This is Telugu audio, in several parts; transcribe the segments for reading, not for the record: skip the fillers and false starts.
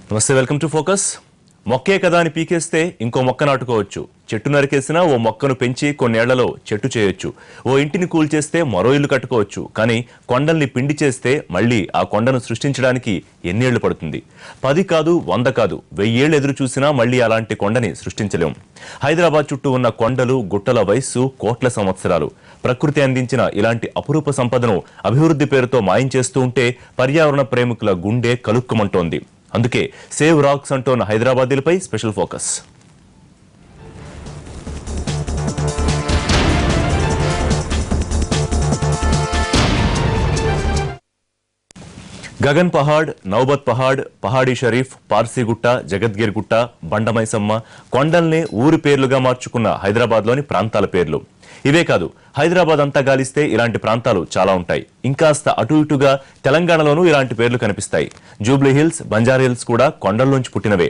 నమస్తే, వెల్కమ్ టు ఫోకస్. మొక్కే కదా అని పీకేస్తే ఇంకో మొక్క నాటుకోవచ్చు. చెట్టు నరికేసినా ఓ మొక్కను పెంచి కొన్నేళ్లలో చెట్టు చేయొచ్చు. ఓ ఇంటిని కూల్చేస్తే మరో ఇల్లు కట్టుకోవచ్చు. కానీ కొండల్ని పిండి చేస్తే మళ్ళీ ఆ కొండను సృష్టించడానికి ఎన్నేళ్లు పడుతుంది? 10 కాదు, 100 కాదు, 1000 ఏళ్లు ఎదురు చూసినా మళ్ళీ అలాంటి కొండని సృష్టించలేం. హైదరాబాద్ చుట్టూ ఉన్న కొండలు గుట్టల వయస్సు కోట్ల సంవత్సరాలు. ప్రకృతి అందించిన ఇలాంటి అపురూప సంపదను అభివృద్ధి పేరుతో మాయం చేస్తూ ఉంటే పర్యావరణ ప్రేమికుల గుండె కలుక్కుమంటోంది. అందుకే సేవ్ రాక్స్ అంటోన్న హైదరాబాదీలపై స్పెషల్ ఫోకస్. గగన్ పహాడ్, నౌబత్ పహాడ్, పహాడీ షరీఫ్, పార్సీగుట్ట, జగద్గిరి గుట్ట, బండమైసమ్మ కొండల్నే ఊరి పేర్లుగా మార్చుకున్న హైదరాబాద్లోని ప్రాంతాల పేర్లు. ఇవే కాదు, హైదరాబాద్ అంతా గాలిస్తే ఇలాంటి ప్రాంతాలు చాలా ఉంటాయి. ఇంకాస్త అటు ఇటుగా తెలంగాణలోనూ ఇలాంటి పేర్లు కనిపిస్తాయి. జూబ్లీ హిల్స్, బంజారా హిల్స్ కూడా కొండల్లోంచి పుట్టినవే.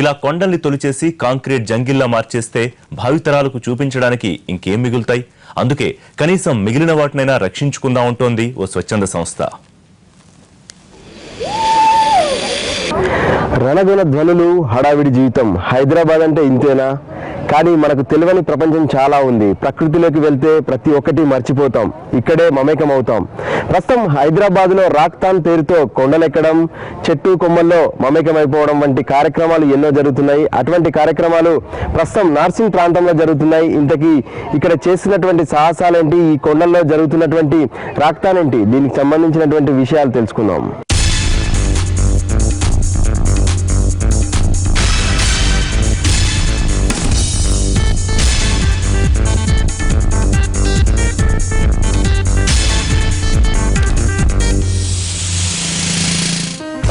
ఇలా కొండల్ని తొలిచేసి కాంక్రీట్ జంగిల్లా మార్చేస్తే భావితరాలకు చూపించడానికి ఇంకేం మిగులుతాయి? అందుకే కనీసం మిగిలిన వాటినైనా రక్షించుకుందాం ఉంటోంది ఓ స్వచ్ఛంద సంస్థ. రణగుణ ధ్వనులు, హడావిడి జీవితం. హైదరాబాద్ అంటే ఇంతేనా? కానీ మనకు తెలియని ప్రపంచం చాలా ఉంది. ప్రకృతిలోకి వెళ్తే ప్రతి ఒక్కటి మర్చిపోతాం, ఇక్కడే మమేకం అవుతాం. ప్రస్తుతం హైదరాబాద్లో రాక్తాన్ పేరుతో కొండలెక్కడం, చెట్టు కొమ్మల్లో మమేకమైపోవడం వంటి కార్యక్రమాలు ఎన్నో జరుగుతున్నాయి. అటువంటి కార్యక్రమాలు ప్రస్తుతం నార్సింగ్ ప్రాంతంలో జరుగుతున్నాయి. ఇంతకీ ఇక్కడ చేస్తున్నటువంటి సాహసాలేంటి, ఈ కొండల్లో జరుగుతున్నటువంటి రాక్తాన్ ఏంటి, దీనికి సంబంధించినటువంటి విషయాలు తెలుసుకుందాం.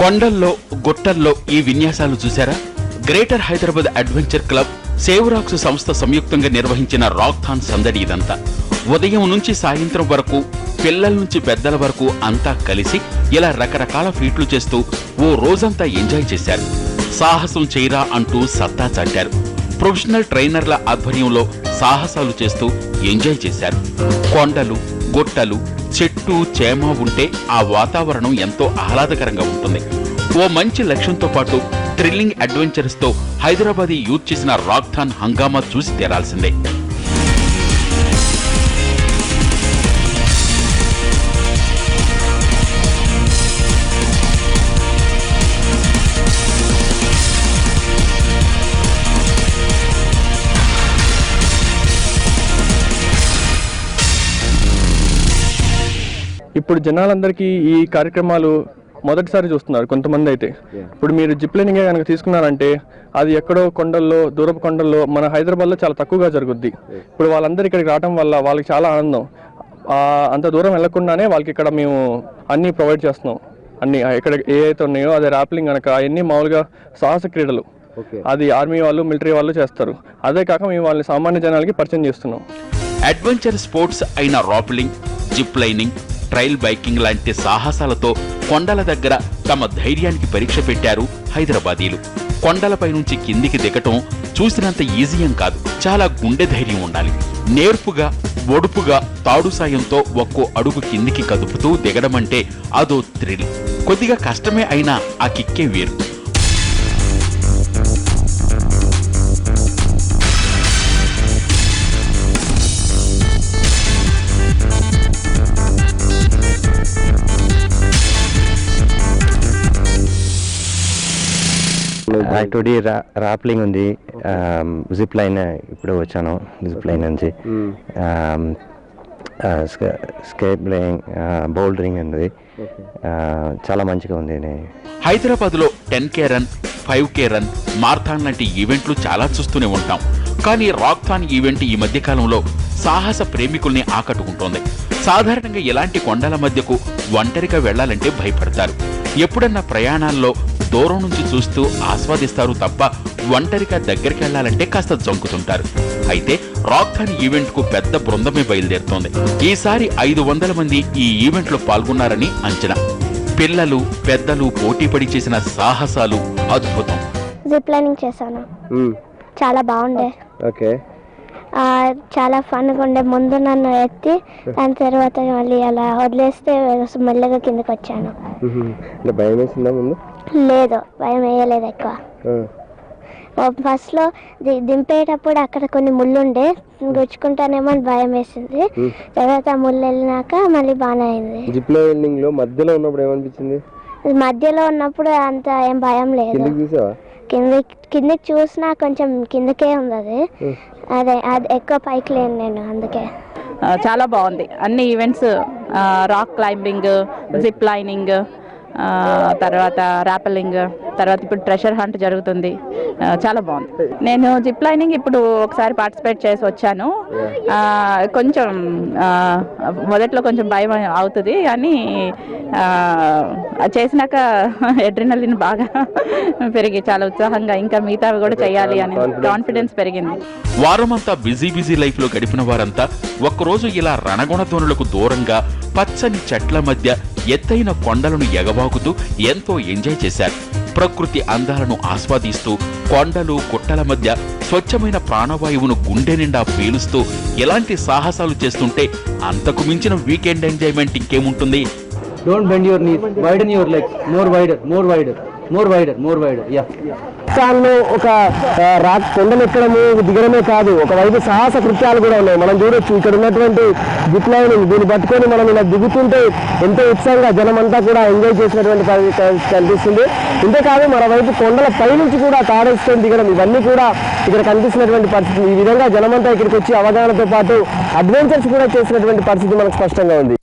కొండల్లో గుట్టల్లో ఈ విన్యాసాలు చూశారా? Greater Hyderabad adventure club, save rocks సంస్థ సంయుక్తంగా నిర్వహించిన రాక్థాన్ సందడి ఇదంతా. ఉదయం నుంచి సాయంత్రం వరకు పిల్లల నుంచి పెద్దల వరకు అంతా కలిసి ఇలా రకరకాల ఫీట్లు చేస్తూ ఓ రోజంతా ఎంజాయ్ చేశారు. సాహసం చేయరా అంటూ సత్తా చాటారు. ప్రొఫెషనల్ ట్రైనర్ల ఆధ్వర్యంలో సాహసాలు చేస్తూ ఎంజాయ్ చేశారు. కొండలు, గుట్టలు, చెట్టు చేమ ఉంటే ఆ వాతావరణం ఎంతో ఆహ్లాదకరంగా ఉంటుంది. ఓ మంచి లక్ష్యంతో పాటు థ్రిల్లింగ్ అడ్వెంచర్స్ తో హైదరాబాదీ యూత్ చేసిన రాక్థాన్ హంగామా చూసి తీరాల్సిందే. ఇప్పుడు జనాలందరికీ ఈ కార్యక్రమాలు మొదటిసారి చూస్తున్నారు కొంతమంది అయితే. ఇప్పుడు మీరు జిప్ లైనింగ్ కనుక తీసుకున్నారంటే అది ఎక్కడో కొండల్లో, దూరపు కొండల్లో, మన హైదరాబాద్లో చాలా తక్కువగా జరుగుద్ది. ఇప్పుడు వాళ్ళందరూ ఇక్కడికి రావడం వల్ల వాళ్ళకి చాలా ఆనందం. అంత దూరం వెళ్లకుండానే వాళ్ళకి ఇక్కడ మేము అన్నీ ప్రొవైడ్ చేస్తున్నాం. అన్ని ఇక్కడ ఏ అయితే ఉన్నాయో అదే ర్యాప్లింగ్ కనుక అవన్నీ మామూలుగా సాహస క్రీడలు, అది ఆర్మీ వాళ్ళు, మిలిటరీ వాళ్ళు చేస్తారు. అదే కాక మేము వాళ్ళని సామాన్య జనాలకి పరిచయం చేస్తున్నాం. అడ్వెంచర్ స్పోర్ట్స్ అయిన రాప్లింగ్, జిప్ లైనింగ్, ట్రైల్ బైకింగ్ లాంటి సాహసాలతో కొండల దగ్గర తమ ధైర్యానికి పరీక్ష పెట్టారు హైదరాబాదీలు. కొండలపై నుంచి కిందికి దిగటం చూసినంత ఈజీయం కాదు, చాలా గుండె ధైర్యం ఉండాలి. నేర్పుగా, ఒడుపుగా తాడు సాయంతో ఒక్కో అడుగు కిందికి కదుపుతూ దిగడమంటే అదో థ్రిల్. కొద్దిగా కష్టమే అయినా ఆ కిక్కే వేరు. యాక్టివిటీ రాప్లింగ్ ఉంది, జిప్ లైన్ ఇప్పుడు వచ్చాను, జిప్ లైన్ నుంచి స్కేటింగ్, బౌల్డరింగ్ ఉంది. చాలా మంచిగా ఉంది. హైదరాబాద్ లో 10K run, 5K run, marathon లాంటి ఈవెంట్లు చాలా చూస్తూనే ఉంటాం. కానీ రాక్థాన్ ఈవెంట్ ఈ మధ్య కాలంలో సాహస ప్రేమికుల్ని ఆకట్టుకుంటోంది. సాధారణంగా ఇలాంటి కొండల మధ్యకు ఒంటరిగా వెళ్లాలంటే భయపడతారు. ఎప్పుడన్నా ప్రయాణాల్లో దూరం నుంచి చూస్తూ ఆస్వాదిస్తారు తప్ప ఒంటరిగా దగ్గరికి వెళ్లాలంటే కాస్త జంకుతుంటారు. అయితే రాక్థాన్ ఈవెంట్ కు పెద్ద బృందమే బయలుదేరుతోంది. ఈసారి 500 మంది ఈ ఈవెంట్ లో పాల్గొన్నారని అంచనా. పిల్లలు, పెద్దలు పోటీపడి చేసిన సాహసాలు అద్భుతం. జిప్ లైనింగ్ చేశాను, చాలా బాగుండే. ఓకే, చాలా ఫన్గా ఉండే. ముందు నన్ను ఎత్తి దాని తర్వాత మళ్ళీ అలా వదిలేస్తే మెల్లగా కిందకి వచ్చాను. భయం వేసిందా ముందు? లేదు, భయం వేయలేదు ఎక్కువ. ఫస్ట్లో దింపేటప్పుడు అక్కడ కొన్ని ముళ్ళు ఉండే, గుచ్చుకుంటానేమో అని భయం వేసింది. తర్వాత ముళ్ళు వెళ్ళినాక మళ్ళీ బాగానే అయింది. జిప్ లైనింగ్ లో మధ్యలో ఉన్నప్పుడు ఏమనిపించింది? మధ్యలో ఉన్నప్పుడు అంత ఏం భయం లేదు. కిందకి చూసినా కొంచెం కిందకే ఉంది అది. అది ఎక్కువ పైకి లేను నేను, అందుకే. చాలా బాగుంది. అన్ని events, rock climbing, zip lining, తర్వాత ర్యాపెలింగ్, తర్వాత ఇప్పుడు ట్రెషర్ హంట్ జరుగుతుంది. చాలా బాగుంది. నేను జిప్ లైనింగ్ ఇప్పుడు ఒకసారి పార్టిసిపేట్ చేసి వచ్చాను. కొంచెం మొదట్లో కొంచెం భయం అవుతుంది, కానీ చేసినాక అడ్రినలిన్ బాగా పెరిగి చాలా ఉత్సాహంగా ఇంకా మిగతావి కూడా చేయాలి అని కాన్ఫిడెన్స్ పెరిగింది. వారమంతా బిజీ లైఫ్ లో గడిపిన వారంతా ఒక్కరోజు ఇలా రణగుణధ్వనులకు దూరంగా పచ్చని చెట్ల మధ్య ఎత్తైన కొండలను ఎగబాకుతూ ఎంతో ఎంజాయ్ చేశారు. ప్రకృతి అందాలను ఆస్వాదిస్తూ కొండలు గుట్టల మధ్య స్వచ్ఛమైన ప్రాణవాయువును గుండె నిండా పీలుస్తూ ఎలాంటి సాహసాలు చేస్తుంటే అంతకు మించిన వీకెండ్ ఎంజాయ్మెంట్ ఇంకేముంటుంది? Don't bend your knees, widen your legs, more wider. Yeah. పాకిస్తాన్లో ఒక రాక్ కొండలు ఎక్కడము దిగడమే కాదు, ఒకవైపు సాహస కృత్యాలు కూడా ఉన్నాయి. మనం చూడొచ్చు ఇక్కడ ఉన్నటువంటి జిప్ లైనింగ్, దీన్ని పట్టుకొని మనం ఇలా దిగుతుంటే ఎంతో ఉత్సాహంగా జనమంతా కూడా ఎంజాయ్ చేసినటువంటి కనిపిస్తుంది. ఇంతేకాదు మరోవైపు కొండల పై నుంచి కూడా తాడేసుకొని దిగడం, ఇవన్నీ కూడా ఇక్కడ కనిపిస్తున్నటువంటి పరిస్థితి. ఈ విధంగా జనమంతా ఇక్కడికి వచ్చి అవగాహనతో పాటు అడ్వెంచర్స్ కూడా చేసినటువంటి పరిస్థితి మనకు స్పష్టంగా ఉంది.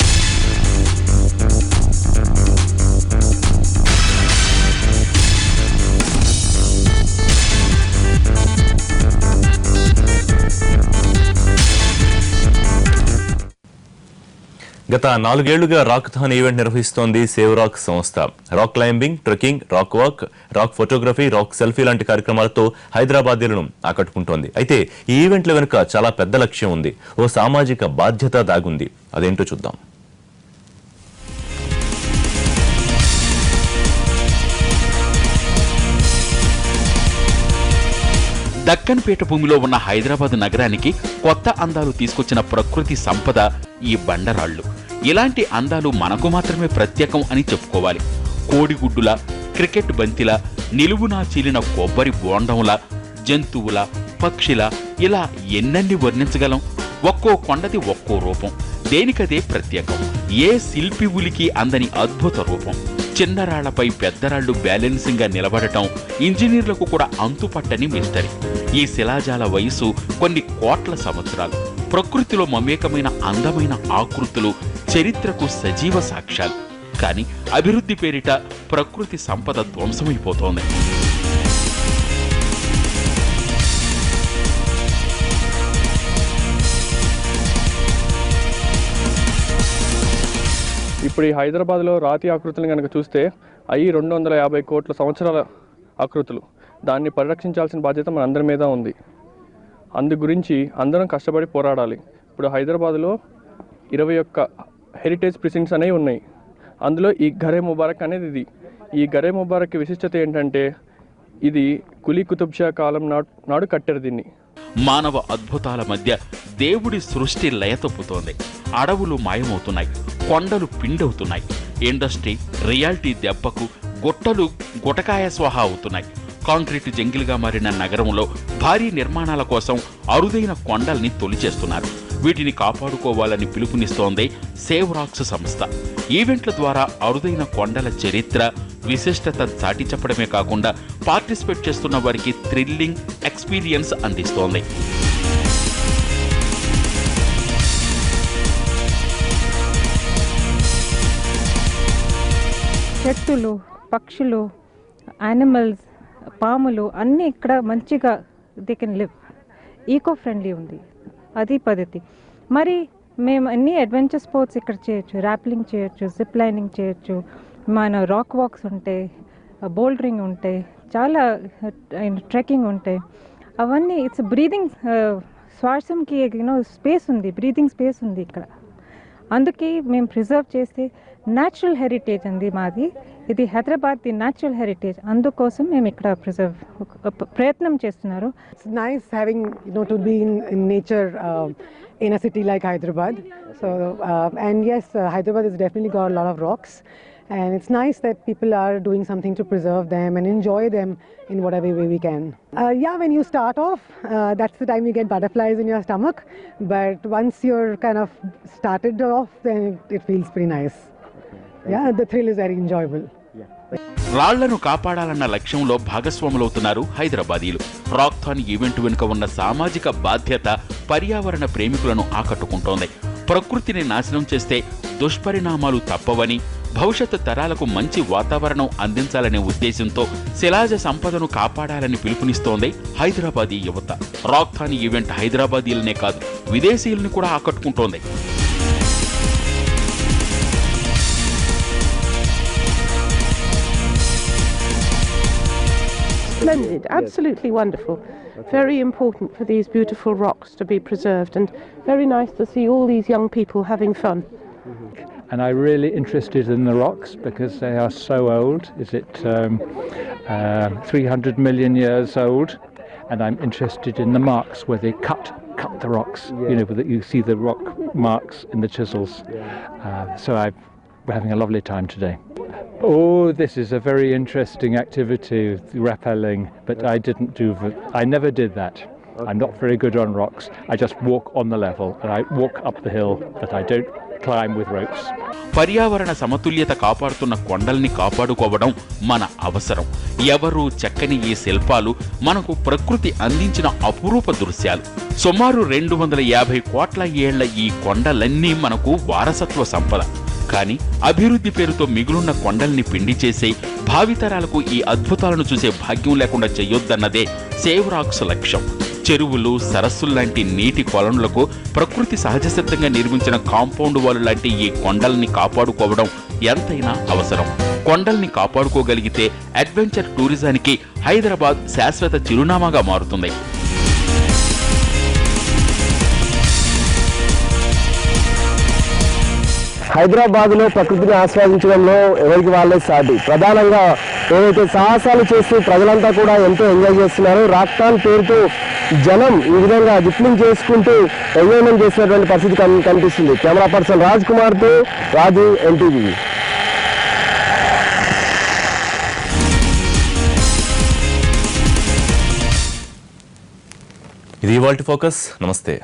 గత 4 ఏళ్లుగా రాక్థాన్ ఈవెంట్ నిర్వహిస్తోంది సేవ్ రాక్ సంస్థ. Rock climbing, trekking, rock walk, rock photography, rock selfie లాంటి కార్యక్రమాలతో హైదరాబాదీలను ఆకట్టుకుంటోంది. అయితే ఈ ఈవెంట్ల వెనుక చాలా పెద్ద లక్ష్యం ఉంది, ఓ సామాజిక బాధ్యత దాగుంది. అదేంటో చూద్దాం. దక్కన్ పీఠభూమిలో ఉన్న హైదరాబాద్ నగరానికి కొత్త అందాలు తీసుకొచ్చిన ప్రకృతి సంపద ఈ బండరాళ్లు. ఇలాంటి అందాలు మనకు మాత్రమే ప్రత్యేకం అని చెప్పుకోవాలి. కోడిగుడ్డుల, క్రికెట్ బంతిల, నిలువునా చీలిన కొబ్బరి బోండంల, జంతువుల, పక్షిల, ఇలా ఎన్నన్ని వర్ణించగలం? ఒక్కో కొండది ఒక్కో రూపం, దేనికదే ప్రత్యేకం. ఏ శిల్పి ఉలికి అందని అద్భుత రూపం. చిన్నరాళ్లపై పెద్దరాళ్లు బ్యాలెన్సింగ్ గా నిలబడటం ఇంజనీర్లకు కూడా అంతుపట్టని మిస్టరీ. ఈ శిలాజాల వయసు కొన్ని కోట్ల సంవత్సరాలు. ప్రకృతిలో మమేకమైన అందమైన ఆకృతులు చరిత్రకు సజీవ సాక్ష్యాలు. కానీ అభివృద్ధి పేరిట ప్రకృతి సంపద ధ్వంసమైపోతోంది. ఇప్పుడు ఈ హైదరాబాద్లో రాతి ఆకృతులను కనుక చూస్తే అవి 250 కోట్ల సంవత్సరాల ఆకృతులు. దాన్ని పరిరక్షించాల్సిన బాధ్యత మన అందరి మీద ఉంది. అందు గురించి అందరం కష్టపడి పోరాడాలి. ఇప్పుడు హైదరాబాద్లో 21 హెరిటేజ్ ప్రిసింట్స్ అనేవి ఉన్నాయి. అందులో ఈ ఘరే ముబారక్ అనేది ఇది. ఈ ఘరే ముబారక్ విశిష్టత ఏంటంటే ఇది కులీ కుతుబ్ షా కాలం నాడు కట్టారు దీన్ని. మానవ అద్భుతాల మధ్య దేవుడి సృష్టి లయతప్పుతోంది. అడవులు మాయమవుతున్నాయి, కొండలు పిండవుతున్నాయి. ఇండస్ట్రీ, రియాలిటీ దెబ్బకు గుట్టలు గుటకాయ స్వాహా అవుతున్నాయి. కాంక్రీట్ జంగిల్గా మారిన నగరంలో భారీ నిర్మాణాల కోసం అరుదైన కొండల్ని తొలిచేస్తున్నారు. వీటిని కాపాడుకోవాలని పిలుపునిస్తోంది సేవ్ రాక్స్ సంస్థ. ఈవెంట్ల ద్వారా అరుదైన కొండల చరిత్ర, విశిష్టత చాటి చెప్పడమే కాకుండా పార్టిసిపేట్ చేస్తున్న వారికి థ్రిల్లింగ్ ఎక్స్పీరియన్స్ అందిస్తోంది. చెట్టులు, పక్షులు, యానిమల్స్, పాములు అన్నీ ఇక్కడ మంచిగా they can live. Eco friendly ఉంది, అది పద్ధతి. మరి మేము అన్ని అడ్వెంచర్ స్పోర్ట్స్ ఇక్కడ చేయొచ్చు. ర్యాప్లింగ్ చేయొచ్చు, జిప్ లైనింగ్ చేయొచ్చు, మన రాక్ వాక్స్ ఉంటాయి, బోల్డరింగ్ ఉంటాయి, చాలా ట్రెక్కింగ్ ఉంటాయి. అవన్నీ ఇట్స్ బ్రీదింగ్, శ్వాసంకి స్పేస్ ఉంది, బ్రీదింగ్ స్పేస్ ఉంది ఇక్కడ. అందుకే మేము ప్రిజర్వ్ చేస్తే న్యాచురల్ హెరిటేజ్ అండి మాది. ఇది హైదరాబాద్ ది న్యాచురల్ హెరిటేజ్, అందుకోసం మేము ఇక్కడ ప్రయత్నం చేస్తున్నారు. It's nice having, to be in nature in a city like Hyderabad. So, and yes, Hyderabad has definitely got a lot of rocks. And it's nice that people are doing something to preserve them and enjoy them in whatever way we can. Yeah, when you start off, that's the time you get butterflies in your stomach. But once you're kind of started off, then it feels pretty nice. Yeah, the thrill is very enjoyable. రాళ్లను కాపాడాలన్న లక్ష్యంలో భాగస్వాములవుతున్నారు హైదరాబాదీలు. రాక్థాన్ ఈవెంట్ వెనుక ఉన్న సామాజిక బాధ్యత పర్యావరణ ప్రేమికులను ఆకట్టుకుంటోంది. ప్రకృతిని నాశనం చేస్తే దుష్పరిణామాలు తప్పవని, భవిష్యత్తు తరాలకు మంచి వాతావరణం అందించాలనే ఉద్దేశంతో శిలాజ సంపదను కాపాడాలని పిలుపునిస్తోంది హైదరాబాదీ యువత. రాక్థాన్ ఈవెంట్ హైదరాబాదీలనే కాదు, విదేశీయుల్ని కూడా ఆకట్టుకుంటోంది. Splendid, absolutely wonderful. Very important for these beautiful rocks to be preserved, and very nice to see all these young people having fun. And I'm really interested in the rocks because they are so old. Is it 300 million years old? And I'm interested in the marks where they cut the rocks. That you see the rock marks in the chisels. So we're having a lovely time today. Oh, this is a very interesting activity, rappelling, but I never did that. I'm not very good on rocks. I just walk on the level and I walk up the hill, but I don't climb with ropes. పర్యావరణ సమతుల్యత కాపాడుతున్న కొండల్ని కాపాడుకోవడం మన అవసరం. ఎవరు చెక్కని ఈ శిల్పాలు మనకు ప్రకృతి అందించిన అపురూప దృశ్యాలు. సుమారు 250 కోట్ల ఏళ్ల ఈ కొండలన్నీ మనకు వారసత్వ సంపద. కానీ అభివృద్ధి పేరుతో మిగులున్న కొండల్ని పిండి చేసే, భావితరాలకు ఈ అద్భుతాలను చూసే భాగ్యం లేకుండా చేయొద్దన్నదే సేవ్ రాక్స్ లక్ష్యం. చెరువులు, సరస్సుల్లాంటి నీటి కొలనులకు ప్రకృతి సహజసిద్ధంగా నిర్మించిన కాంపౌండ్ వాల్ లాంటి ఈ కొండల్ని కాపాడుకోవడం ఎంతైనా అవసరం. కొండల్ని కాపాడుకోగలిగితే అడ్వెంచర్ టూరిజానికి హైదరాబాద్ శాశ్వత చిరునామాగా మారుతుంది. హైదరాబాద్లో ప్రకృతిని ఆస్వాదించడంలో ఎవరికి వాళ్ళే సాటి. ప్రధానంగా ఏవైతే సాహసాలు చేస్తూ ప్రజలంతా కూడా ఎంతో ఎంజాయ్ చేస్తున్నారు. రాక్థాన్ పేరుతో జనం ఈ విధంగా జిప్లింగ్ చేసుకుంటూ ఎంజాయ్మెంట్ చేసినటువంటి పరిస్థితి కనిపిస్తుంది. కెమెరా పర్సన్ రాజ్ కుమార్తో రాజు, ఎన్టీవీ. ఇది ఇవాల్టి ఫోకస్. నమస్తే.